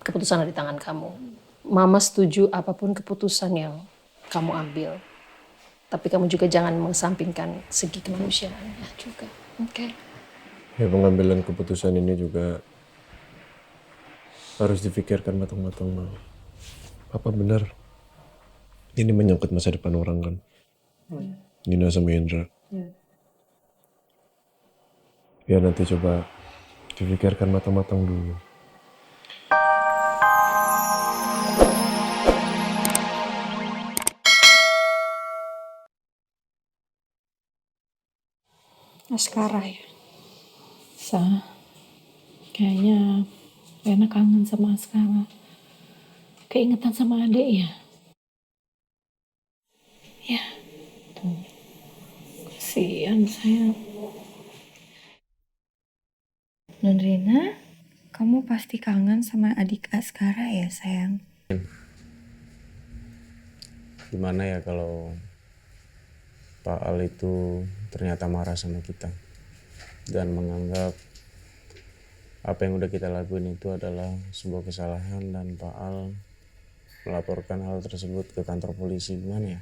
keputusan ada di tangan kamu. Mama setuju apapun keputusan yang kamu ambil. Tapi kamu juga jangan mengesampingkan segi kemanusiaannya juga. Oke? Ya pengambilan keputusan ini juga harus difikirkan matang-matang, Ma. Apa benar ini menyangkut masa depan orang kan? Nina sama Indra. Ya nanti coba difikirkan matang-matang dulu. Askara ya? Kayaknya Rena kangen sama Askara. Keingetan sama adik ya? Ya, tuh. Kasihan sayang. Non Rena, kamu pasti kangen sama adik Askara ya sayang? Gimana ya kalau Pak Al itu ternyata marah sama kita dan menganggap apa yang udah kita lakuin itu adalah sebuah kesalahan dan Pak Al melaporkan hal tersebut ke kantor polisi. Gimana ya?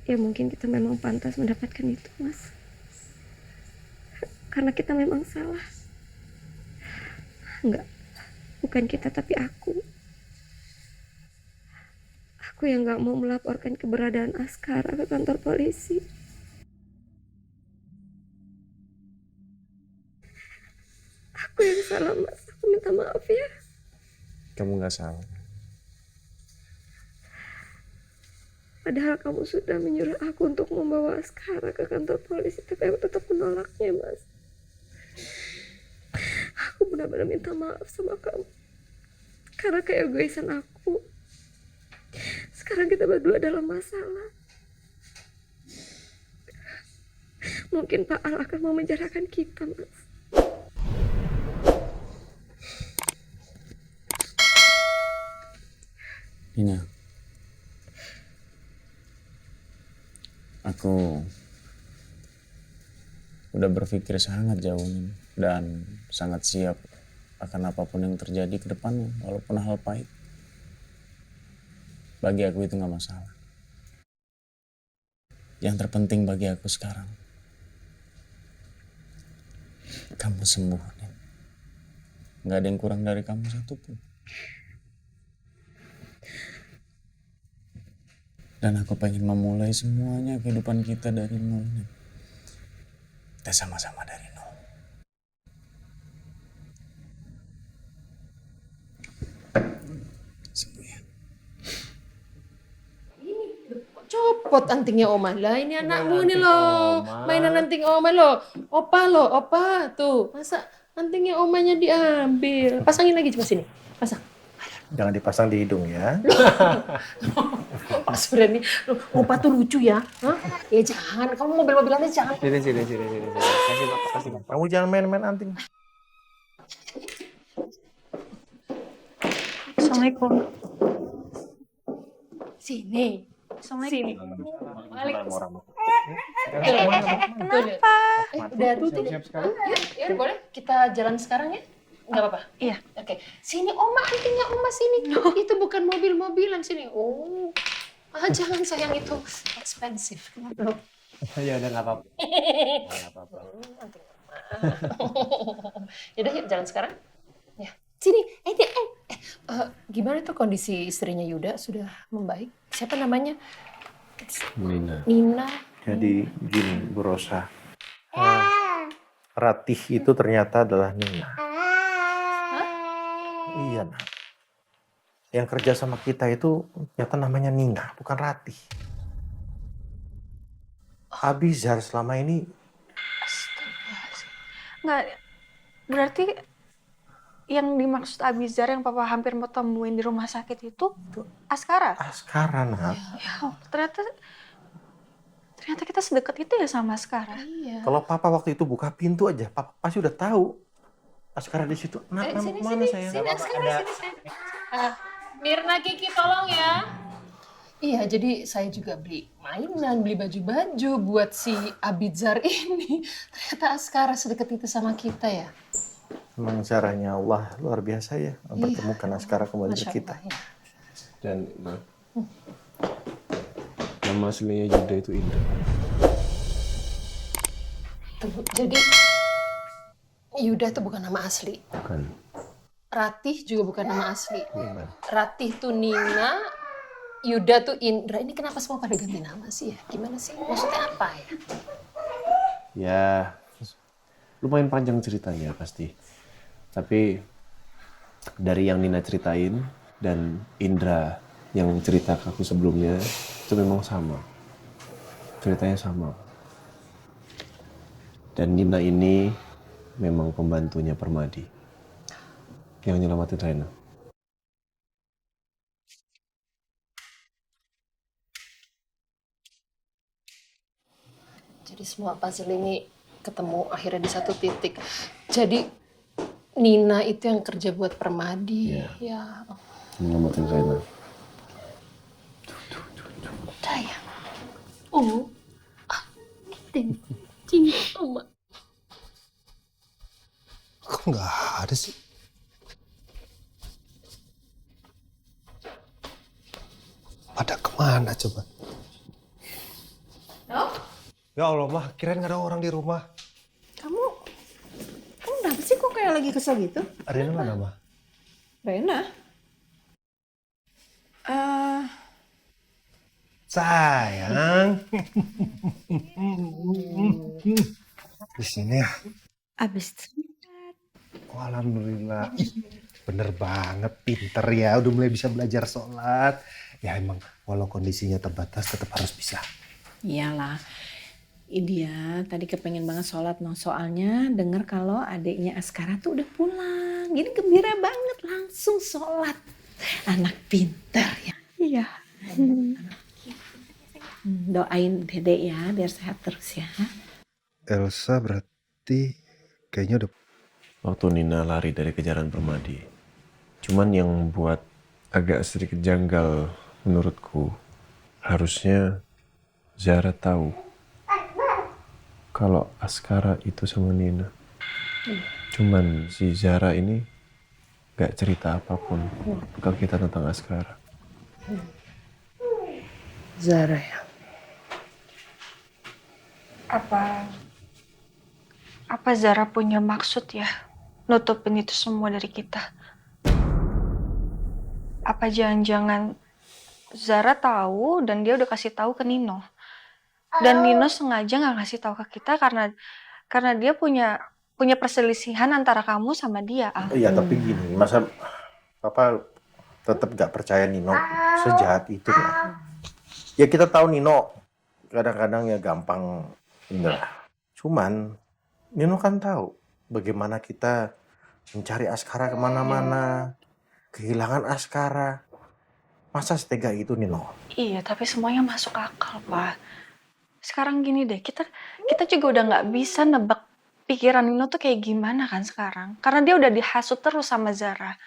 Ya mungkin kita memang pantas mendapatkan itu, Mas. Karena kita memang salah. Enggak, bukan kita tapi aku. Aku yang gak mau melaporkan keberadaan Askara ke kantor polisi. Aku yang salah, Mas. Aku minta maaf ya. Kamu gak salah. Padahal kamu sudah menyuruh aku untuk membawa Askara ke kantor polisi, tapi aku tetap menolaknya, Mas. Aku benar-benar minta maaf sama kamu. Karena keegoisan aku. Sekarang kita berdua dalam masalah. Mungkin Pak Al akan mau menjarakan kita, Mas. Nina, aku udah berpikir sangat jauh nih dan sangat siap akan apapun yang terjadi ke depannya, walaupun hal pahit. Bagi aku itu gak masalah. Yang terpenting bagi aku sekarang, kamu sembuh, Nin. Gak ada yang kurang dari kamu satupun. Dan aku pengen memulai semuanya kehidupan kita dari nol, Nin. Kita sama-sama dari nol. Sembuh ya. Copot antingnya Oma. Lah ini anakmu nih loh. Mainan anting Oma loh. Opa tuh. Masa antingnya Omanya diambil? Pasangin lagi coba sini. Pasang. Jangan dipasang di hidung ya. Mas Fred nih, Opa tuh lucu ya. Hah? Ya jangan, kamu mobil-mobilannya jangan. Sini. Kasih bapak. Kamu jangan main-main anting. Assalamualaikum. Sini. Sini. Kenapa? Udah tutup. Siap sekarang. Ya, boleh kita jalan sekarang ya? Nggak apa-apa? Iya. Oke. Sini Oma, antingnya Oma sini. Itu bukan mobil-mobilan sini. Oh. Jangan sayang itu expensive. Kenapa? Ya udah nggak apa-apa. Anting Oma. Yaudah yuk jalan sekarang. Ya. Sini. Gimana tuh kondisi istrinya Yuda? Sudah membaik? Siapa namanya? Nina. Jadi gini, Bu Rosa. Ratih itu ternyata adalah Nina. Iya, Nak. Yang kerja sama kita itu ternyata namanya Nina, bukan Ratih. Abizar selama ini Nggak, berarti yang dimaksud Abizar yang papa hampir mau temuin di rumah sakit itu Askara? Askara, Nak. Oh, ternyata kita sedekat itu ya sama Askara. Iya. Kalau papa waktu itu buka pintu aja, papa pasti udah tahu Askara di situ. Nak, mau kemana sayang? Sini. Mirna, Kiki tolong ya. Iya, jadi saya juga beli mainan, beli baju-baju buat si Abizar ini. Ternyata Askara sedekat itu sama kita ya. Memang caranya Allah luar biasa ya, mempertemukan Askara kembali Masya ke kita. Allah, ya. Dan nama aslinya Yuda itu Indra. Tunggu, jadi Yuda itu bukan nama asli. Bukan. Ratih juga bukan nama asli. Gimana? Ratih tuh Nina, Yuda tuh Indra. Ini kenapa semua pada ganti nama sih ya? Gimana sih? Maksudnya apa ya? Ya, lumayan panjang ceritanya pasti. Tapi dari yang Nina ceritain dan Indra yang cerita ke aku sebelumnya itu memang sama. Ceritanya sama. Dan Nina ini memang pembantunya Permadi yang nyelamatin Rena. Jadi semua puzzle ini ketemu akhirnya di satu titik. Jadi Nina itu yang kerja buat Permadi. Iya. Ya, Nyelamatin Rena. sayang. Oh, cinta Oma. Kok nggak ada sih? Pada kemana coba? Ya Allah, Mah, kirain nggak ada orang di rumah. Kamu kenapa sih kok kayak lagi kesel gitu? Rena mana, Mah? Rena? Sayang. Di sini ya. Abis Oh, alhamdulillah. Ih, bener banget, pinter ya. Udah mulai bisa belajar sholat. Ya emang, walau kondisinya terbatas, tetap harus bisa. Iyalah. Dia tadi kepengen banget sholat no. Soalnya denger kalau adiknya Askara tuh udah pulang. Jadi gembira banget langsung sholat. Anak pintar ya. iya. Doain dedek ya biar sehat terus ya. Elsa berarti kayaknya udah... Waktu Nina lari dari kejaran Permadi. Cuman yang buat agak sedikit janggal menurutku, harusnya Zara tahu kalau Askara itu sama Nina. Cuman si Zara ini gak cerita apapun ke kita tentang Askara. Zara ya. Apa Zara punya maksud ya nutupin itu semua dari kita? Apa jangan-jangan Zara tahu dan dia udah kasih tahu ke Nino? Dan Nino sengaja nggak kasih tahu ke kita karena dia punya perselisihan antara kamu sama dia, Al. Iya, tapi gini, masa Papa tetap gak percaya Nino sejahat itu ya? Ya kita tahu Nino kadang-kadang ya gampang Indra. Cuman Nino kan tahu bagaimana kita mencari Askara kemana-mana, kehilangan Askara. Masa setega itu Nino? Iya, tapi semuanya masuk akal, Pak. Sekarang gini deh, kita juga udah nggak bisa nebak pikiran Nino tuh kayak gimana kan sekarang. Karena dia udah dihasut terus sama Zara.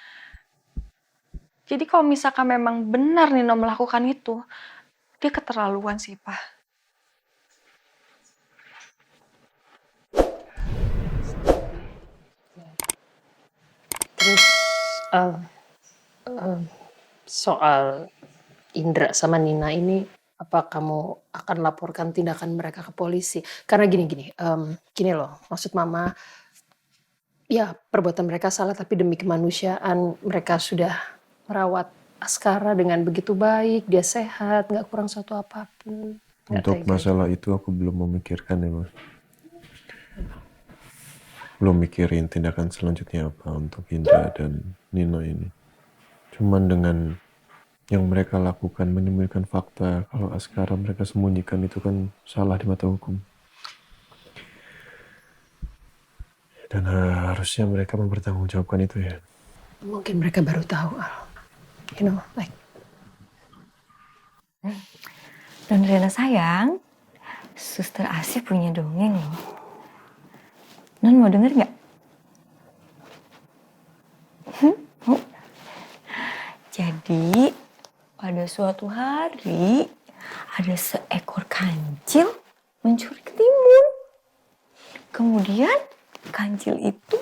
Jadi kalau misalkan memang benar Nino melakukan itu, dia keterlaluan sih, Pak. Terus soal Indra sama Nina ini, apa kamu akan laporkan tindakan mereka ke polisi? Karena gini loh, maksud Mama, ya perbuatan mereka salah tapi demi kemanusiaan mereka sudah merawat Askara dengan begitu baik, dia sehat, nggak kurang suatu apapun. Nggak Untuk tega. masalah itu aku belum memikirkan ya, Mas. Belum mikirin tindakan selanjutnya apa untuk Indra dan Nino ini. Cuman dengan yang mereka lakukan menyembunyikan fakta kalau Askara mereka sembunyikan itu kan salah di mata hukum. Dan harusnya mereka mempertanggungjawabkan itu ya. Mungkin mereka baru tahu, Al. You know, like. Dan Rena sayang, Suster Asih punya dongeng loh. Non mau denger nggak? Mau? Jadi pada pada suatu hari ada seekor kancil mencuri ketimun. Kemudian kancil itu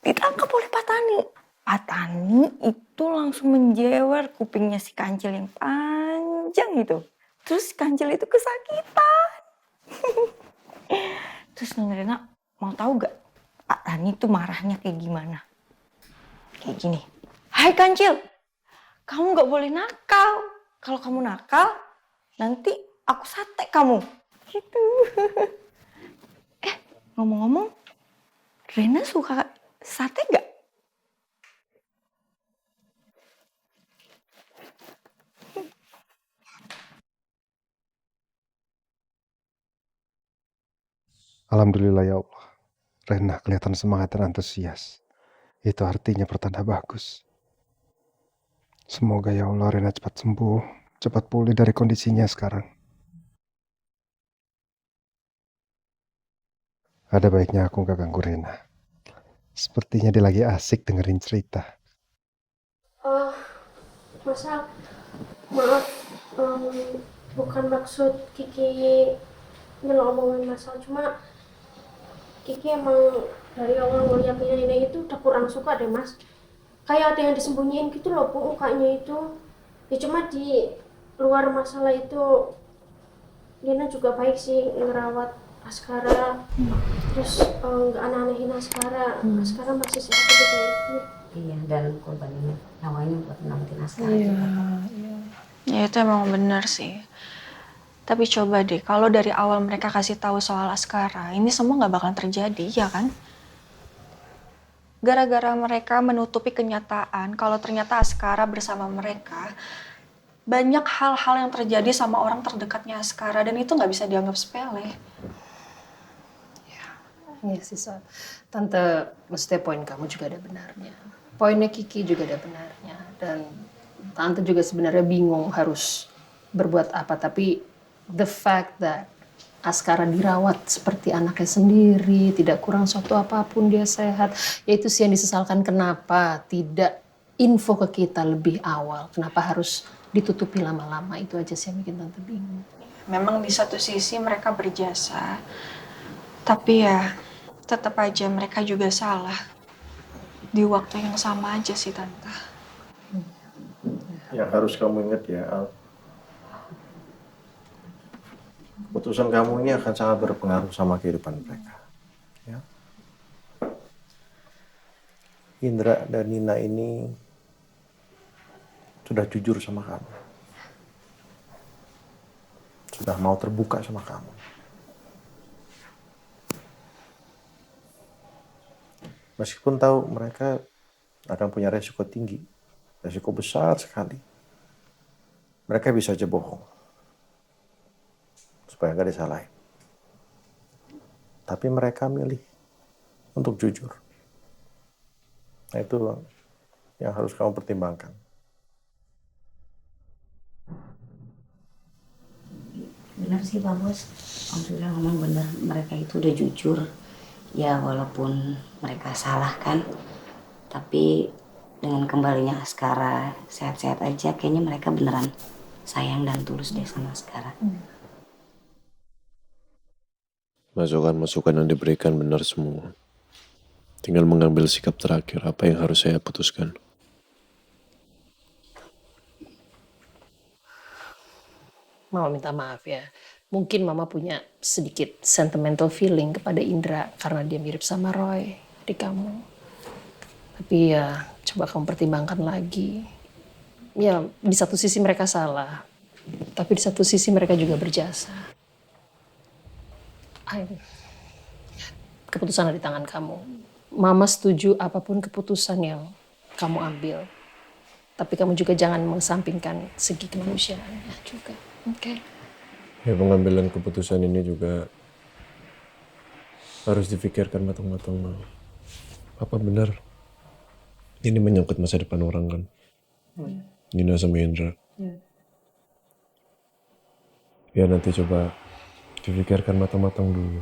ditangkap oleh Pak Tani. Pak Tani itu langsung menjewer kupingnya si kancil yang panjang itu. Terus kancil itu kesakitan. Terus Nona Rena mau tahu gak Pak Tani itu marahnya kayak gimana? Kayak gini. Hai kancil, kamu gak boleh nakal. Kalau kamu nakal, nanti aku sate kamu. Gitu. Ngomong-ngomong, Rena suka sate gak? Alhamdulillah ya Allah. Rena kelihatan semangat dan antusias. Itu artinya pertanda bagus. Semoga ya Allah Rena cepat sembuh, cepat pulih dari kondisinya sekarang. Ada baiknya aku gak ganggu Rena. Sepertinya dia lagi asik dengerin cerita. Masa, maaf, bukan maksud Kiki nyelok omongan Masal, cuma Kiki emang dari awal ngeliatnya Nina itu udah kurang suka deh Mas. Kayak ada yang disembunyiin gitu loh Bu, mukanya itu. Ya cuma di luar masalah itu Nina juga baik sih ngerawat Askara. Terus nggak aneh-anehin Askara. Askara masih sehat juga itu. Iya, dan korbanin nyawanya buat nyelamatin Askara Iya, juga. iya. Ya itu emang benar sih. Tapi coba deh, kalau dari awal mereka kasih tahu soal Askara, ini semua nggak bakal terjadi, ya kan? Gara-gara mereka menutupi kenyataan kalau ternyata Askara bersama mereka, banyak hal-hal yang terjadi sama orang terdekatnya Askara, dan itu nggak bisa dianggap sepele. Iya sih, Sal. Tante, maksudnya poin kamu juga ada benarnya. Poinnya Kiki juga ada benarnya. Dan Tante juga sebenarnya bingung harus berbuat apa. Tapi the fact that Askara dirawat seperti anaknya sendiri, tidak kurang suatu apapun, dia sehat. Ya itu sih yang disesalkan, kenapa tidak info ke kita lebih awal. Kenapa harus ditutupi lama-lama, itu aja sih yang bikin Tante bingung. Memang di satu sisi mereka berjasa, tapi ya tetap aja mereka juga salah. Di waktu yang sama aja sih Tante. Yang harus kamu ingat ya, Al. Keputusan kamu ini akan sangat berpengaruh sama kehidupan mereka. Ya. Indra dan Nina ini sudah jujur sama kamu. Sudah mau terbuka sama kamu. Meskipun tahu mereka akan punya resiko tinggi, resiko besar sekali. Mereka bisa aja bohong, supaya gak disalahin. Tapi mereka milih untuk jujur. Nah itu yang harus kamu pertimbangkan. Benar sih Pak Bos, Om Surya ngomong benar, mereka itu udah jujur. Ya walaupun mereka salah kan, tapi dengan kembalinya Askara sehat-sehat aja, kayaknya mereka beneran sayang dan tulus deh sama Askara. Masukan-masukan yang diberikan benar semua. Tinggal mengambil sikap terakhir, apa yang harus saya putuskan. Mama minta maaf ya. Mungkin Mama punya sedikit sentimental feeling kepada Indra karena dia mirip sama Roy, adik kamu. Tapi ya coba kamu pertimbangkan lagi. Ya di satu sisi mereka salah, tapi di satu sisi mereka juga berjasa. Keputusan ada di tangan kamu. Mama setuju apapun keputusan yang kamu ambil. Tapi kamu juga jangan mengesampingkan segi kemanusiaannya juga. Oke? Ya pengambilan keputusan ini juga harus difikirkan matang-matang. Apa benar ini menyangkut masa depan orang kan? Nina sama Indra. Ya nanti coba difikirkan matang-matang dulu.